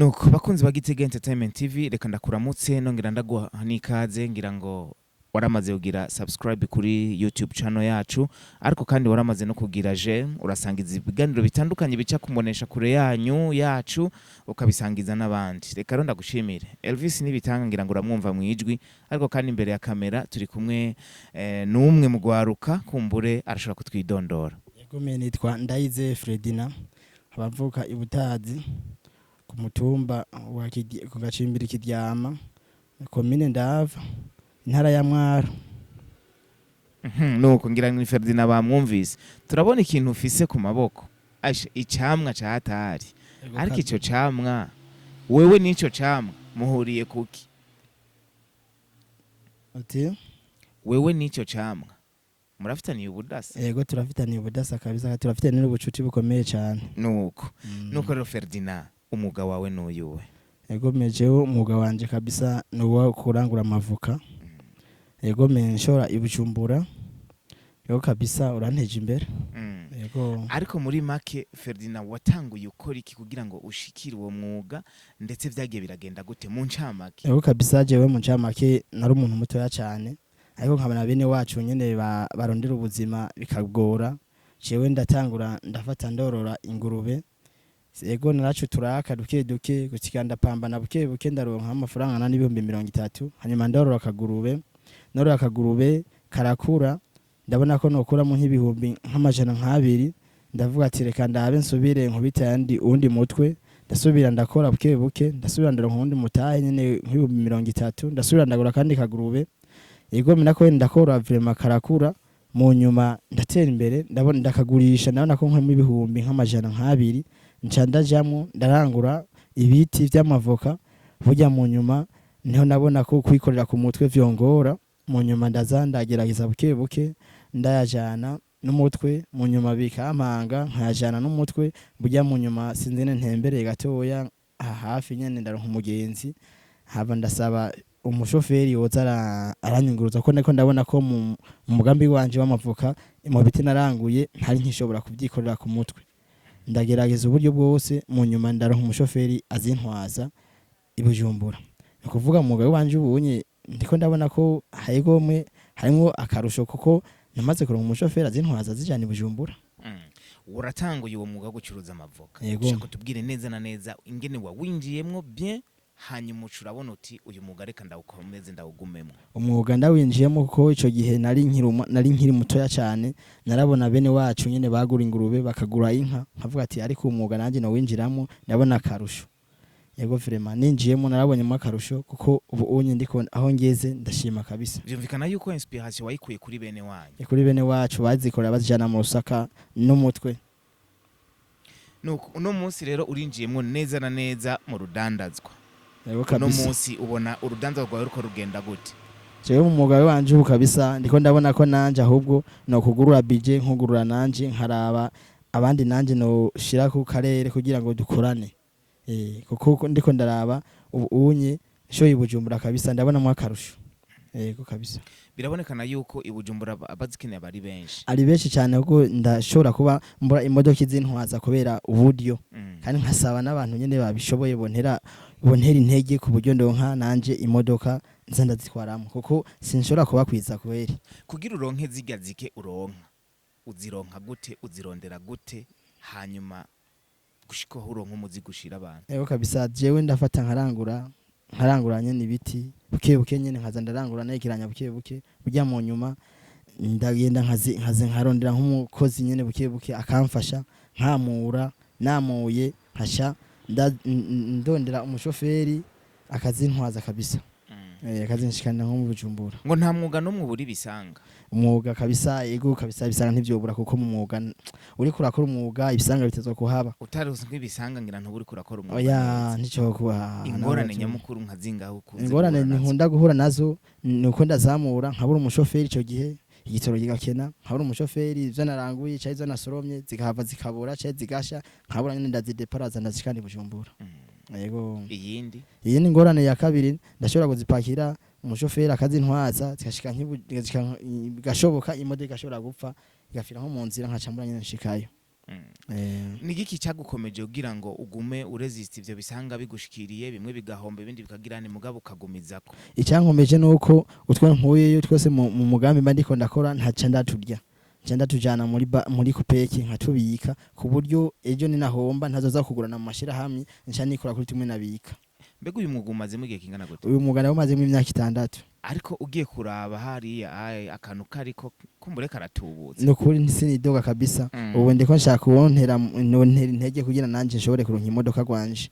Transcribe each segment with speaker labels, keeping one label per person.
Speaker 1: Nuko bakunzi ba Gitega Entertainment TV reka ndakuramutse nongera ndaguha n'ikaze ngira ngo waramaze kugira subscribe kuri YouTube channel yacu ariko kandi waramaze no kugira urasangiza ibiganiro bitandukanye bica kumonesha kure yanyu yacu ukabisangiza n'abandi. Reka ro ndagushimire Elvis nibitanga ngira ngo uramwumva mwijwi ariko kandi imbere ya kamera turi kumwe n'umwe mu gwaruka kumbure arashobora kutwidondora.
Speaker 2: Yego mene nitwa Ndayize Fredina abavuka ibutazi ku mutumba wa kugacimbira Kiryama komine Ndava intara ya Mwaro.
Speaker 1: Nuko ngira ngo Ferdinand bamwumvise turabona ikintu ufise ku maboko icamwa ca hatari ariko ico camwa wewe nico camwa muhuriye kuki?
Speaker 2: Ati
Speaker 1: wewe nico camwa murafitaniye ubudasa?
Speaker 2: Yego turafitaniye ubudasa kabisa, turafitaniye n'ubucuti bukomeye cyane.
Speaker 1: Nuko rero Ferdinand umuga wawe n'uyuwe?
Speaker 2: Yego mejeho umuga wanje kabisa nuwa kurangura amavuka. Yego menshora ibujumbura. Yego kabisa uranteje imbere. Yego
Speaker 1: ariko muri make Ferdinand watanguye ukora iki kugira ngo ushikire uwo mwuga ndetse vyagiye biragenda gute mu ncamake?
Speaker 2: Yego kabisa jewe mu ncamake nari umuntu mutoya cyane ariko nkabana bene wacu nyene barondera ubuzima bikagora. Jewe ndatangura ndafata ndorora ingurube. Yego naracu turaka duke gutikanda pambana buke ndaronka amafaranga na 30,000 hanyuma ndorora akagurube karakura ndabona ko nokura mu nk'ibihumbi nk'amajana nk'abiri ndavuga ati reka ndabe nsubire nkubita yandi undi mutwe ndasubira ndakora buke ndasubira ndaronka undi mutahe nyene nk'ibihumbi 30 ndasubira ndagura kandi kagurube. Yego minako ndakora vraiment karakura mu nyuma ndatera imbere ndabona ndakagurisha ndabona ko nko mu bihumbi nk'amajana nk'abiri nca ndajamwo ndarangura ibiti vy'amavoka burya mu nyuma niho nabona ko kwikorera ku mutwe vyongora. Mu nyuma ndazandagerageza buke ndayajana n'umutwe mu nyuma bikampanga nkayajana n'umutwe burya mu nyuma sinzene ntembereye gatoya hafi nyene ndaronka umugenzi haba ndasaba umushoferi yoza aranyunguruza ko niko ndabona ko mu mugambi wanje w'amavoka mu biti naranguye ntari nkishobora kubyikorera ku mutwe. Ndagerageza uburyo bwose mu nyuma ndaronka umushoferi azintwaza ibujumbura. Kuvuga mu gawe wanje ubunye ndiko ndabona ko hayegomwe harimo akarusho kuko namaze kuronka umushoferi azintwaza zijana ibujumbura.
Speaker 1: Uratanguye uwo mwuga gucuruza amavoka.
Speaker 2: Shaka
Speaker 1: tubwire neza na neza ingene wawinjiyemwo bien hanyuma urabona uti uyu mwuga reka ndawukomeze ndawugumemo.
Speaker 2: Umwuga ndawinjiyemo kuko ico gihe nari nkiri mutoya cyane narabona bene wacu nyene bagura ingurube bakagura inka nkavuga ati ariko umwuga nanje no winjiramo ndabona akarusho. Yego vraiment ninjiyemo narabonyemo akarusho kuko ubu unye ndiko aho ngeze ndashima kabisa.
Speaker 1: Byumvikana yuko inspiration wayikuye kuri bene wanyu?
Speaker 2: Kuri bene wacu bazikorera bazijana mu Rusaka n'umutwe.
Speaker 1: Nuko uno munsi rero urinjiyemo neza na neza mu rudandazwa.
Speaker 2: Yego kabisa.
Speaker 1: No munsi ubona urudanza rwawe ruko rugenda gute?
Speaker 2: Jewe mu mwuga wanje ubu kabisa ndiko ndabona ko nanje ahubwo no kugurura budget nkugurura nanje nkaraba abandi nanje no shira ku karere kugira ngo dukorane. Kuko ndiko ndaraba ubu unye shoye ibujumbura kabisa ndabona mu akarusho. Yego kabisa.
Speaker 1: Birabonekana yuko ibujumbura abazikeneye bari benshi.
Speaker 2: Ari benshi cyane kuko ndashobora kuba mbura imodoka izintwaza kubera uburyo. Kandi nkasaba n'abantu nyene babishoboye bontera intege ku buryo ndonka nanje imodoka nza ndazitwaramo kuko sinshobora kuba kwiza kweri.
Speaker 1: Kugira uronke zirya zike uronka uzironka gute uzirondera gute hanyuma gushika uronka umuzi gushira abantu?
Speaker 2: Yego kabisa jewe ndafata nkarangura nyene ibiti buke nyene nkaza ndarangura negeranya buke burya mu nyuma ndagenda nkaze nkarondera nk'umukozi nyene buke akamfasha nkamura namuye nkasha ndondera umushoferi akazintwaza kabisa. Akazinshikana nko mu Bujumbura.
Speaker 1: Ngo nta mwuga no mu buri bisanga?
Speaker 2: Umwuga kabisa yego kabisa bisanga ntivyobura kuko mu mwuga uri kurakora umwuga ibisanga bitezwa kuhaba.
Speaker 1: Utaruzi nk'ibisanga ngira ntuburi kurakora umwuga.
Speaker 2: Oya ntico kuba.
Speaker 1: Ingorane nyamukuru nkazingaho ukuze.
Speaker 2: Ingorane nkunda guhura nazo nuko ndazamura nkabura umushoferi ico gihe igitoro gigakena nkabura umushoferi ivyo naranguye cyaje izo nasoromye zikahava zikabura cyaje zigasha nkabura nyine ndazideparaza ndazikandi Bujumbura. Yego
Speaker 1: iyindi
Speaker 2: ngorane ya kabiri ndashobora kuzipakira umushoferi akazintwaza zikashika gashoboka imodoka igashobora gupfa igafira nko mu nzira nkacambura nyine nshikayo.
Speaker 1: ni igiki cyagukomeje kugira ngo ugume uresist ivyo bisanga bigushikiriye bimwe bigahomba ibindi bikagirane mugabo ukagumizako?
Speaker 2: Icyankomeje nuko utwo nkuyeyo twose mu mugambi mba ndiko ndakora ntaca ndaturya, nca ndatujana muri kupeki nkatubika ku buryo ejo ninahomba ntazoza kugurana mu mashirahamwe, nca nikora kuri tumwe nabika.
Speaker 1: Mbega uyu mwuga umazemo igihe kingana gute?
Speaker 2: Uyu mwuga nawumazemo imyaka 6.
Speaker 1: Ariko ugiye kuraba hariya akantu kariko kumbure karatubutse.
Speaker 2: Nukuri ntinidoga kabisa. Ubu ndiko nshaka kuwontera intege kugira nanje nshobore kuronka imodoka gwanje.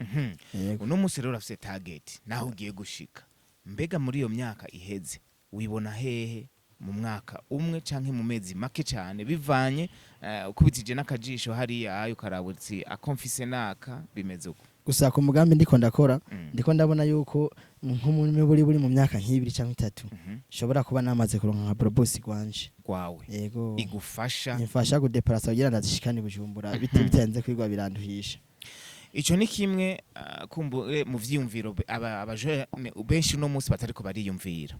Speaker 1: Uno munsi rero urafise target naho ugiye gushika. Mbega muri iyo myaka iheze wibona hehe mu mwaka umwe canke mu mezi make cyane bivanye ukubitije n'akajisho hariya ayo karabutsi akomfise naka bimeze uko?
Speaker 2: Gusa ku mugambi ndiko ndakora ndiko ndabona yuko nko buri mu myaka nk'ibiri cyangwa 3 shobora kuba namaze kuronka nka probos gwanje
Speaker 1: gwawe.
Speaker 2: Yego,
Speaker 1: igufasha
Speaker 2: kudeplacer kugira ndazishikane Bujumbura bitenze kwigwa biranduhisha.
Speaker 1: Ico ni kimwe kumbure mu vyiyumviro abaje benshi no munsi batariko bariyumvira.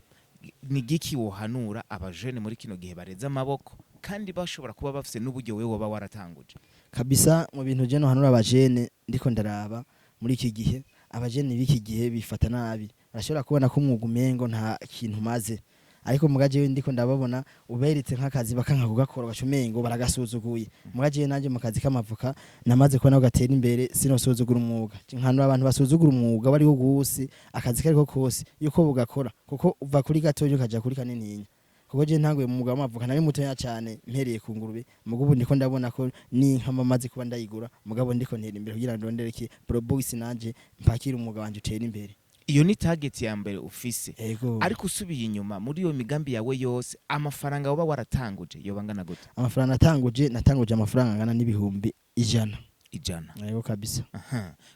Speaker 1: Ni giki wohanura abajene muri kino gihe bareza amaboko kandi bashobora kuba bafise n'uburyo wewe woba waratanguje?
Speaker 2: Kabisa mu bintu je no hanura abajene ndiko ndaraba muri iki gihe, abajene biki gihe bifata nabi, barashobora kubona ko umwuga umengo nta kintu maze, ariko mugaje we ndiko ndababona uberitse nk'akazi bakanka kugakora bacumengo baragasuzuguye. Mugaje nanje mu kazi k'amavuka namaze kubona ugatera imbere sinosuzugura umwuga. Nkano abantu basuzugura umwuga bari gugusi akazi kariko kose yuko bugakora kuko uva kuri gatoyo ukaja kuri kanininya. Kuko je ntanguye mu mwuga w'amavuka nari mutoya cyane mpereye ku ngurube, mugubu ndiko ndabona ko ni nk'amamazi kuba ndayigura, mugabo ndiko ntera imbere kugira ndondere ki probus nanje mpakira umwuga wanje utera imbere.
Speaker 1: Iyo ni target ya mbere ufise.
Speaker 2: Ego.
Speaker 1: Ariko usubiye inyuma muri iyo migambi yawe yose amafaranga woba waratanguje yo bangana gute?
Speaker 2: Amafaranga natanguje amafaranga angana n'ibihumbi 100. Yego kabisa.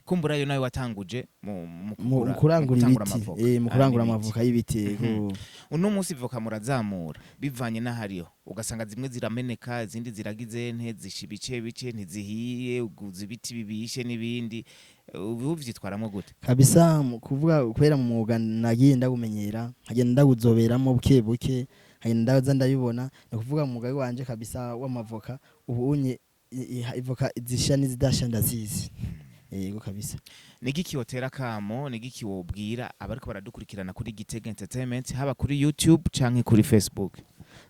Speaker 1: Kumbura yo nawe watanguje
Speaker 2: mu kurangura ibiti, mu kurangura amavuka y'ibitego.
Speaker 1: Uno munsi voka murazamura bivanye n'ahariyo ugasanga zimwe zirameneka izindi ziragize nte zishibice bice ntizihiye uguze ibiti bibishe n'ibindi, ubu vyitwaramo gute?
Speaker 2: Kabisa mu kuvuga kwera mu mwuga nagiye ndagumenyera nkagenda ndaguzoberamo buke buke nkagenda ndaza ndabibona, no kuvuga mu mwuga wanje kabisa w'amavoka ubunye ivoka zisha n'izidasha ndazizi. Yego kabisa.
Speaker 1: Nigiki wotera kamo, nigiki wobwira abariko baradukurikirana kuri Gitega Entertainment haba kuri YouTube canke kuri Facebook?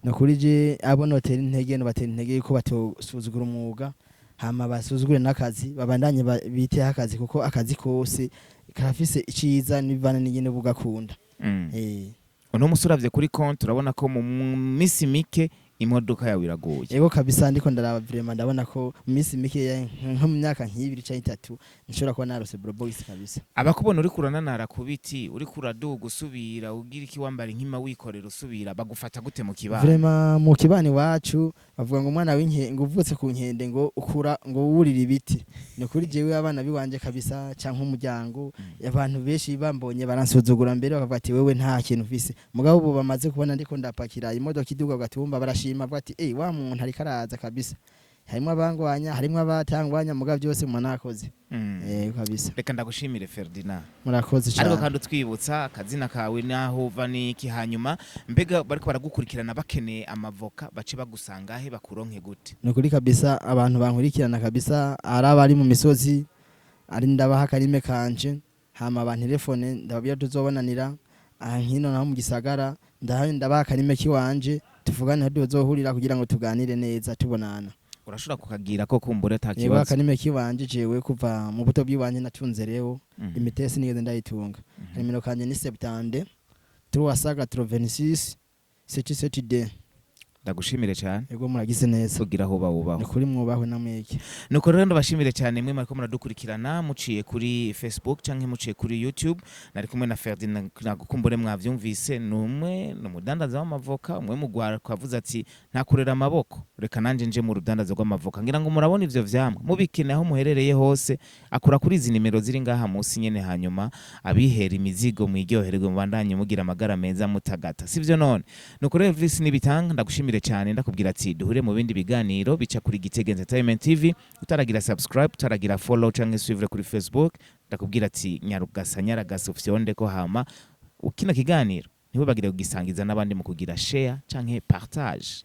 Speaker 2: No kuri je abo notera intege no batera intege yuko batosuzugura umwuga, hama basuzugure n'akazi babandanye bite akazi kuko akazi kose karafise iciza n'ibivana n'ingene bugakunda.
Speaker 1: Uno musuravye kuri konti urabona ko mu misi mike imodoka yawe iragoye.
Speaker 2: Yego kabisa ndiko ndaraba vraiment ndabona ko mu misi mike nko mu myaka nk'ibiri cyangwa 3 nshobora kuba narose probos kabisa.
Speaker 1: Abakubona uri kurananara ku biti uri kuraduga usubira ugira iki wambara nkima wikorera usubira bagufata gute mu kibani?
Speaker 2: Vraiment mu kibani wacu bavuga ngo umwana w'inkengo uvutse ku nkende ngo ukura ngo wurira ibiti. No kuri jewe abana biwanje kabisa canke umuryango abantu benshi bambonye baransuzugura mbere bakavuga ati wewe nta kintu ufise, mugabo ubu bamaze kubona ndiko ndapakira imodoka iduga gatumba barashima bavuga ati wa muntu ari karaza kabisa, harimo abangwanya harimo abatangwanya mugabo byose mwanakoze. Kabisa.
Speaker 1: Reka ndagushimire Ferdinand.
Speaker 2: Murakoze cyane.
Speaker 1: Ariko kandi twibutsa akazina kawe naho uva niki, hanyuma mbega bariko baragukurikirana bakeneye amavoka bace bagusanga he bakuronke gute?
Speaker 2: No kuri kabisa abantu bankurikirana kabisa araba ari mu misozi ari ndabaha karime kanje, hama abantu telefone ndababira tuzobonanira nkino naho mu gisagara ndabaha karime kiwanje tuvugane hadi uzohurira kugira ngo tuganire neza tubonana.
Speaker 1: Urashobora kukagira ko kumbure takibazo?
Speaker 2: Yego kanime kiwanje jewe kuva mu buto bw'iwanje natunze rero imitesi nigeze ndayitunga. Nimero kanje ni 70 326 77D.
Speaker 1: Ndagushimire cyane.
Speaker 2: Yego muragize neza.
Speaker 1: Kugira aho bawubaho.
Speaker 2: Ni kuri mwubaho namweke.
Speaker 1: Nuko rero ndabashimire cyane mwe mariko muradukurikirana muciye kuri Facebook canke muciye kuri YouTube. Nari kumwe na Ferdinand nagukumbure mwavyumvise numwe no mudandaza w'amavoka umwe mugwara kwavuze ati nta kurera amaboko reka nanje nje mu rudandaza rw'amavoka ngira ngo murabona ivyo vyamwa mubikene aho muherereye hose akura kuri izi nimero ziri ngaha munsi nyene, hanyuma abihera imizigo mwiryohererwe mubandanye mugira amagara meza mutagata sivyo none. Nuko rero Visi nibitanga ndagushimire cyane ndakubwira ati duhure mu bindi biganiro bica kuri Gitega Entertainment TV. Utaragira subscribe, utaragira follow canke suivre kuri Facebook, ndakubwira ati nyaragasa ufyonde ko hama ukina kiganiro ntibagire kugisangiza n'abandi mu kugira share canke partage.